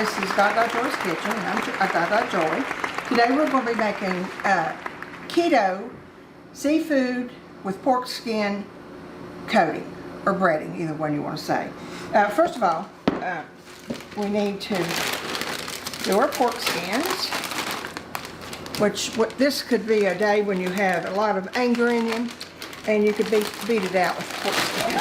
This is Gagajoy's Kitchen, and I'm Gagajoy. Today we're going to be making keto seafood with pork skin coating, or breading, either one you want to say. First of all, we need to do our pork skins, this could be a day when you have a lot of anger in you, and you could beat it out with pork skins.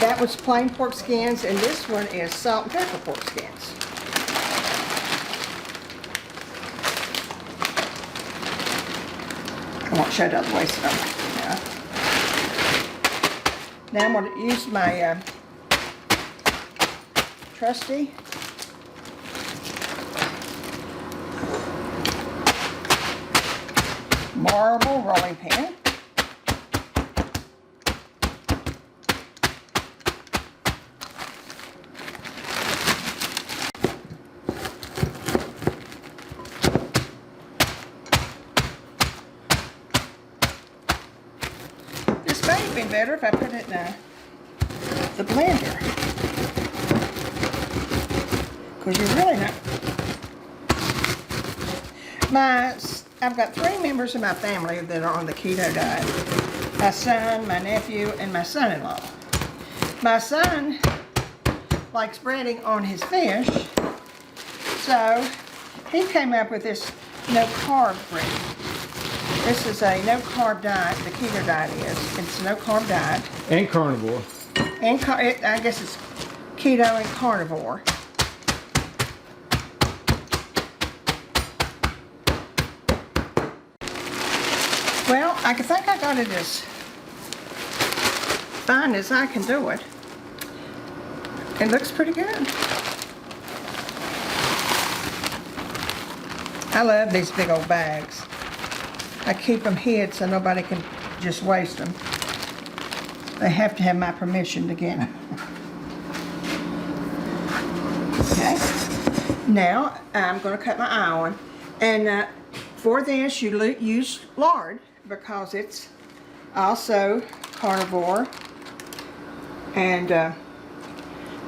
That was plain pork skins, and this one is salt and pepper pork skins. I won't show the other way, so now I'm going to use my trusty marble rolling pin. This might have been better if I put it in the blender, because you're really not. I've got 3 members of my family that are on the keto diet. My son, my nephew, and my son-in-law. My son likes breading on his fish, so he came up with this no-carb bread. This is a no-carb diet. The keto diet is. It's a no-carb diet. And carnivore. And I guess it's keto and carnivore. Well, I think I got it as fine as I can do it. It looks pretty good. I love these big old bags. I keep them hid so nobody can just waste them. They have to have my permission to get them. Okay. Now I'm going to cut my eye on, and for this you use lard because it's also carnivore, and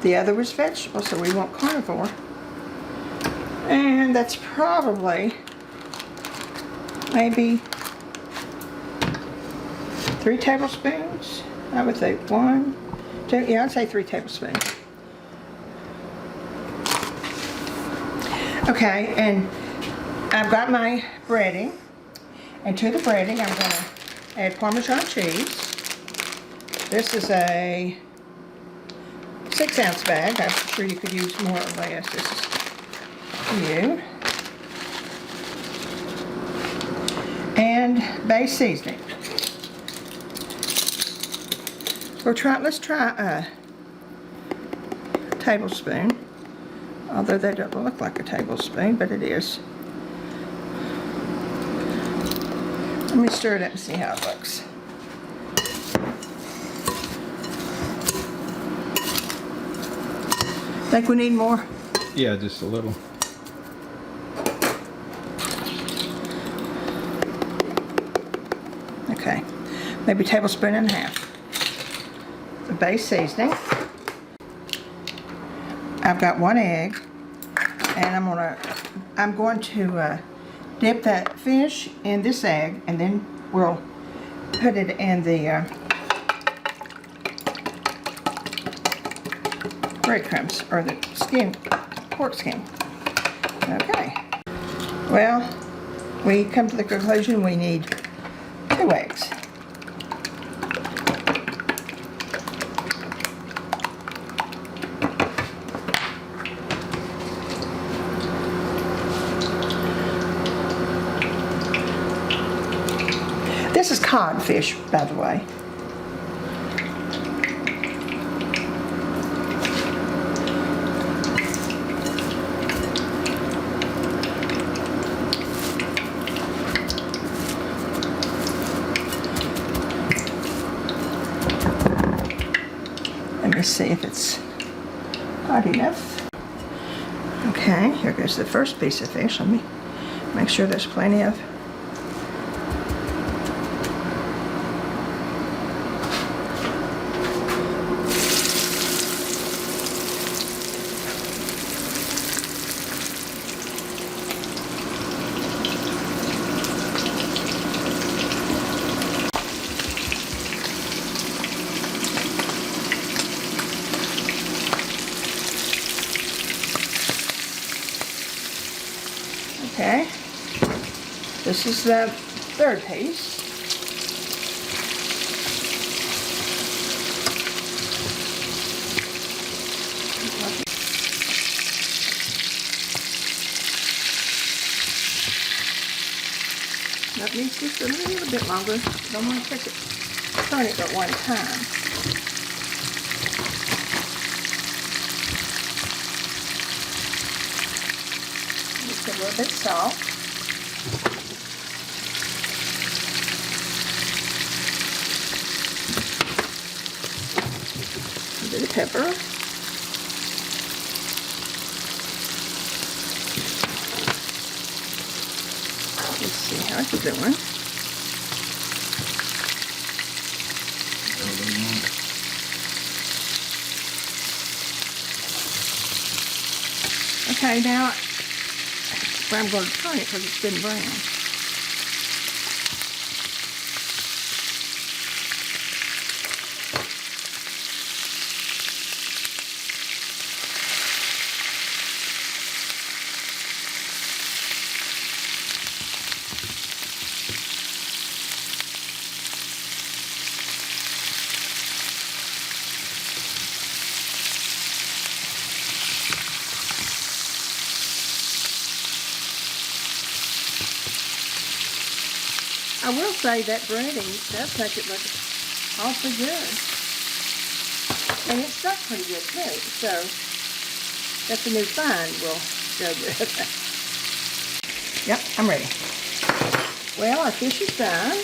the other was vegetable, so we want carnivore. And that's probably maybe 3 tablespoons. I would say 1, 2, yeah, I'd say 3 tablespoons. Okay, and I've got my breading, and to the breading I'm going to add Parmesan cheese. This is a 6-ounce bag. I'm sure you could use more or less. This is for you. And base seasoning. Let's try a tablespoon, although that doesn't look like a tablespoon, but it is. Let me stir it up and see how it looks. Think we need more? Yeah, just a little. Okay, maybe a tablespoon and a half. The base seasoning. I've got 1 egg, and I'm going to dip that fish in this egg, and then we'll put it in the breadcrumbs, or the skin, pork skin. Okay. Well, we come to the conclusion we need 2 eggs. This is codfish, by the way. Let me see if it's hot enough. Okay, here goes the first piece of fish. Let me make sure there's plenty of. Okay. This is the third piece. That needs just a little bit longer. Don't want to turn it at one time. Just a little bit of salt. A bit of pepper. Let's see how it's doing. Okay, now I'm going to turn it because it's been brown. I will say that breading does make it look awfully good. And it's stuck pretty good too, so that's a new find will go good. Yep, I'm ready. Well, our fish is done.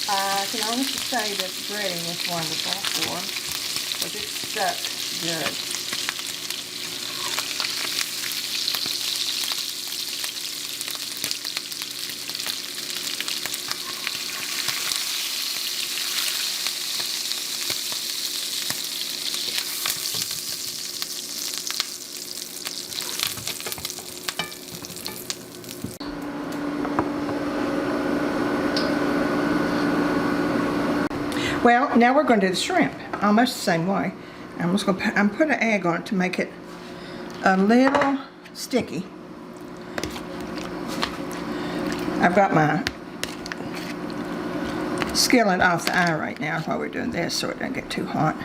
I can honestly say that the breading is wonderful because it's stuck good. Well, now we're going to do the shrimp, almost the same way. I'm just going to put an egg on it to make it a little sticky. I've got my skillet off the eye right now while we're doing this so it doesn't get too hot.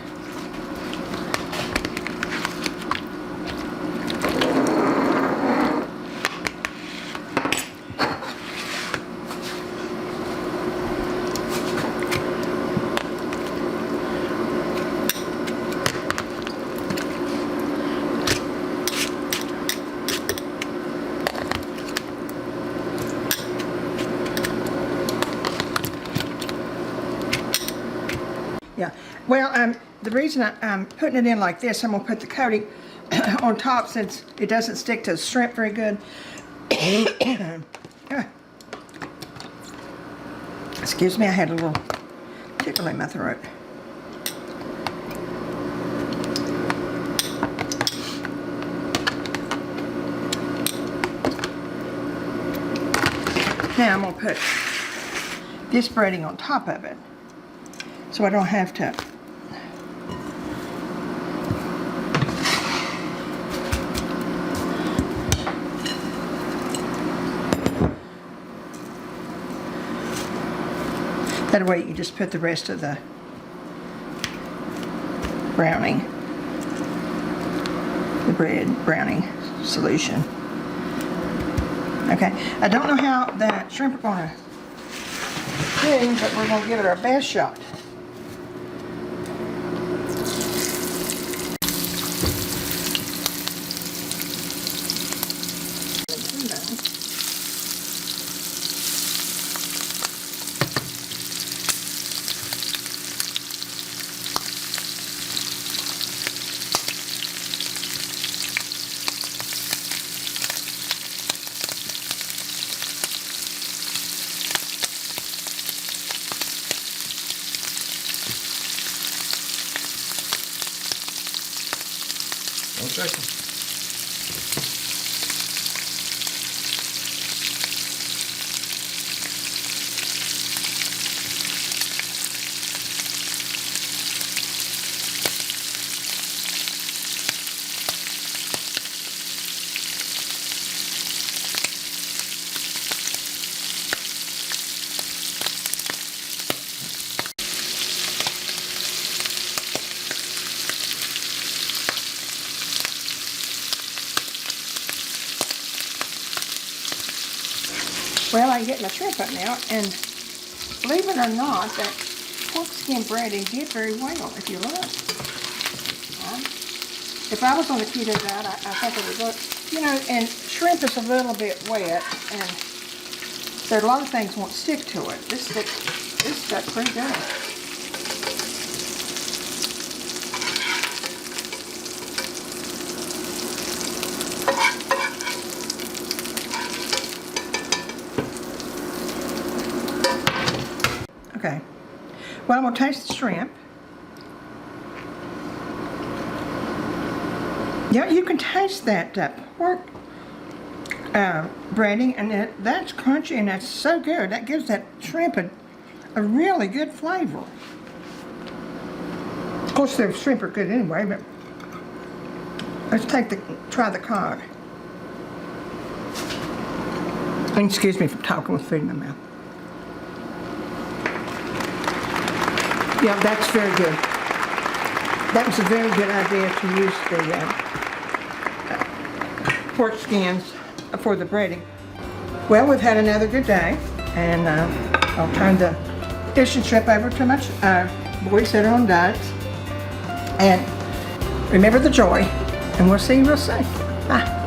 Yeah, well, the reason I'm putting it in like this, I'm going to put the coating on top since it doesn't stick to the shrimp very good. Excuse me, I had a little tickle in my throat. Now I'm going to put this breading on top of it, so I don't have to that way you just put the rest of the browning, the bread browning solution. Okay, I don't know how that shrimp are going to do, but we're going to give it our best shot. One second. I'm getting my shrimp up now, and believe it or not, that pork skin breading did very well if you look. If I was on the keto diet, I think it would look, you know, and shrimp is a little bit wet, and there are a lot of things won't stick to it. This stuck pretty good. Okay, well, I'm gonna taste the shrimp. Yeah, you can taste that pork breading, and that's crunchy, and that's so good. That gives that shrimp a really good flavor. Of course, the shrimp are good anyway, but let's try the cod. And excuse me for talking with food in my mouth. Yeah, that's very good. That was a very good idea to use the pork skins for the breading. Well, we've had another good day, and I'll turn the fish and shrimp over to my boys that are on diets. And remember the joy, and we'll see you real soon. Bye.